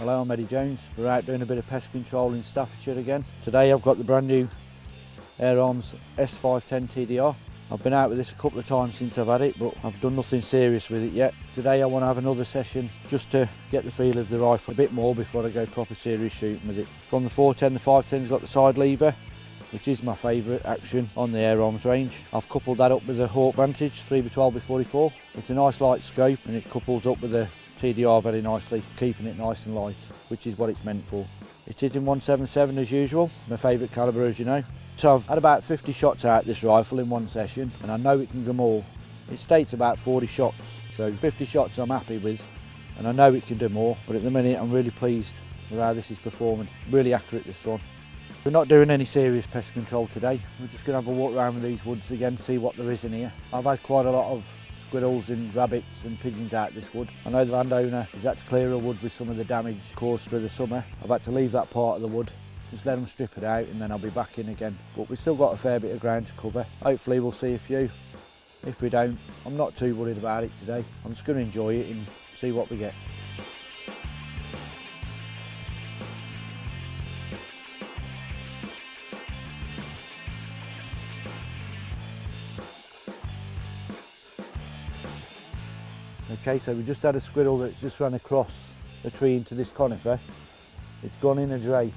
Hello, I'm Eddie Jones. We're out doing a bit of pest control in Staffordshire again. Today I've got the brand new Air Arms S510 TDR. I've been out with this a couple of times since I've had it, but I've done nothing serious with it yet. Today I want to have another session just to get the feel of the rifle a bit more before I go proper serious shooting with it. From the 410, the 510's got the side lever, which is my favourite action on the Air Arms range. I've coupled that up with the Hawke Vantage 3x12x44. It's a nice light scope and it couples up with the TDR very nicely, keeping it nice and light, which is what it's meant for. It is in 177 as usual, my favourite calibre as you know. So I've had about 50 shots out this rifle in one session, and I know it can go more. It states about 40 shots, so 50 shots I'm happy with, and I know it can do more, but at the minute I'm really pleased with how this is performing. Really accurate, this one. We're not doing any serious pest control today. We're just going to have a walk around with these woods again, see what there is in here. I've had quite a lot of squirrels and rabbits and pigeons out this wood. I know the landowner has had to clear a wood with some of the damage caused through the summer. I've had to leave that part of the wood, just let them strip it out, and then I'll be back in again. But we've still got a fair bit of ground to cover. Hopefully we'll see a few. If we don't, I'm not too worried about it today. I'm just going to enjoy it and see what we get. Okay, so we just had a squirrel that's just run across a tree into this conifer. It's gone in a dray.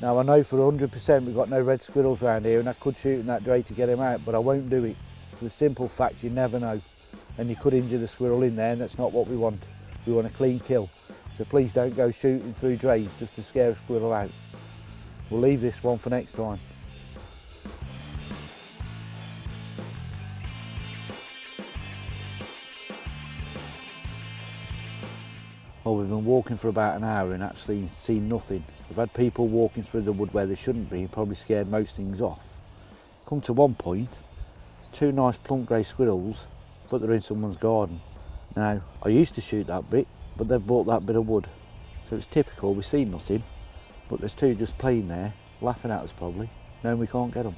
Now I know for 100% we've got no red squirrels around here, and I could shoot in that dray to get him out, but I won't do it. For the simple fact you never know, and you could injure the squirrel in there, and that's not what we want. We want a clean kill. So please don't go shooting through drays just to scare a squirrel out. We'll leave this one for next time. Well, we've been walking for about an hour and actually seen nothing. We've had people walking through the wood where they shouldn't be, probably scared most things off. Come to one point, two nice plump grey squirrels, but they're in someone's garden. Now, I used to shoot that bit, but they've bought that bit of wood. So it's typical, we've seen nothing, but there's two just playing there, laughing at us probably, knowing we can't get them.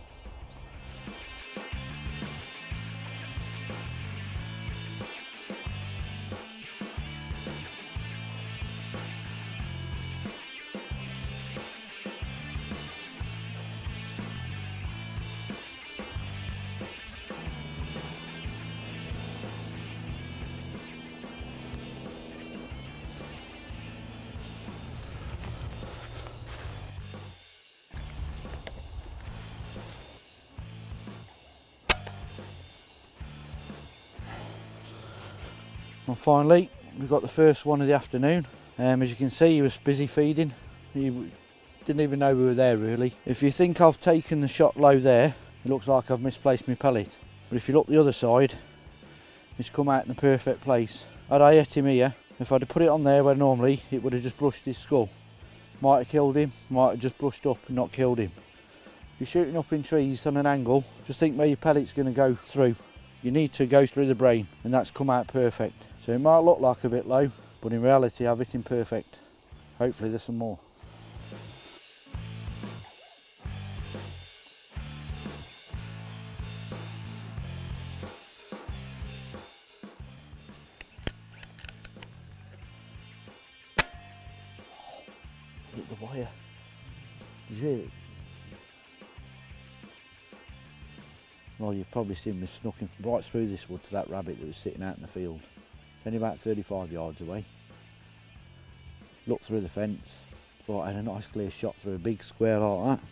And finally, we've got the first one of the afternoon. As you can see, he was busy feeding. He didn't even know we were there really. If you think I've taken the shot low there, it looks like I've misplaced my pellet. But if you look the other side, it's come out in the perfect place. Had I hit him here, if I'd have put it on there where normally it would have just brushed his skull. Might have killed him, might have just brushed up and not killed him. If you're shooting up in trees on an angle, just think where your pellet's going to go through. You need to go through the brain, and that's come out perfect. So it might look like a bit low, but in reality I've hit him perfect. Hopefully there's some more. Hit the wire. Did you hear it? Well, you've probably seen me snucking right through this wood to that rabbit that was sitting out in the field. It's only about 35 yards away. Looked through the fence, thought I had a nice clear shot through a big square like that.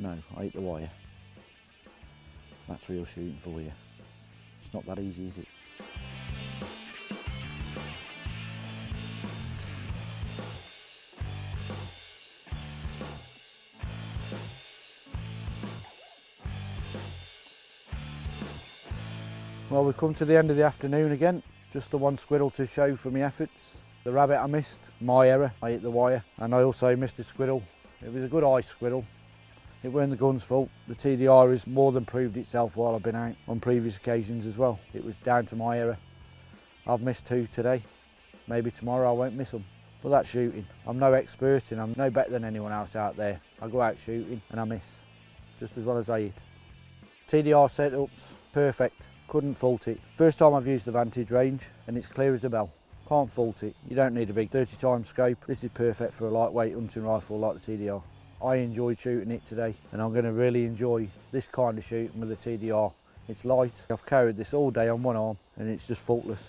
No, I hit the wire. That's real shooting for you. It's not that easy, is it? Well, we've come to the end of the afternoon again. Just the one squirrel to show for my efforts. The rabbit I missed, my error, I hit the wire. And I also missed a squirrel. It was a good eye squirrel. It weren't the gun's fault. The TDR has more than proved itself while I've been out on previous occasions as well. It was down to my error. I've missed two today. Maybe tomorrow I won't miss them. But that's shooting. I'm no expert and I'm no better than anyone else out there. I go out shooting and I miss, just as well as I hit. TDR setup's perfect. Couldn't fault it. First time I've used the Vantage range and it's clear as a bell. Can't fault it. You don't need a big 30 times scope. This is perfect for a lightweight hunting rifle like the TDR. I enjoyed shooting it today, and I'm going to really enjoy this kind of shooting with the TDR. It's light. I've carried this all day on one arm and it's just faultless.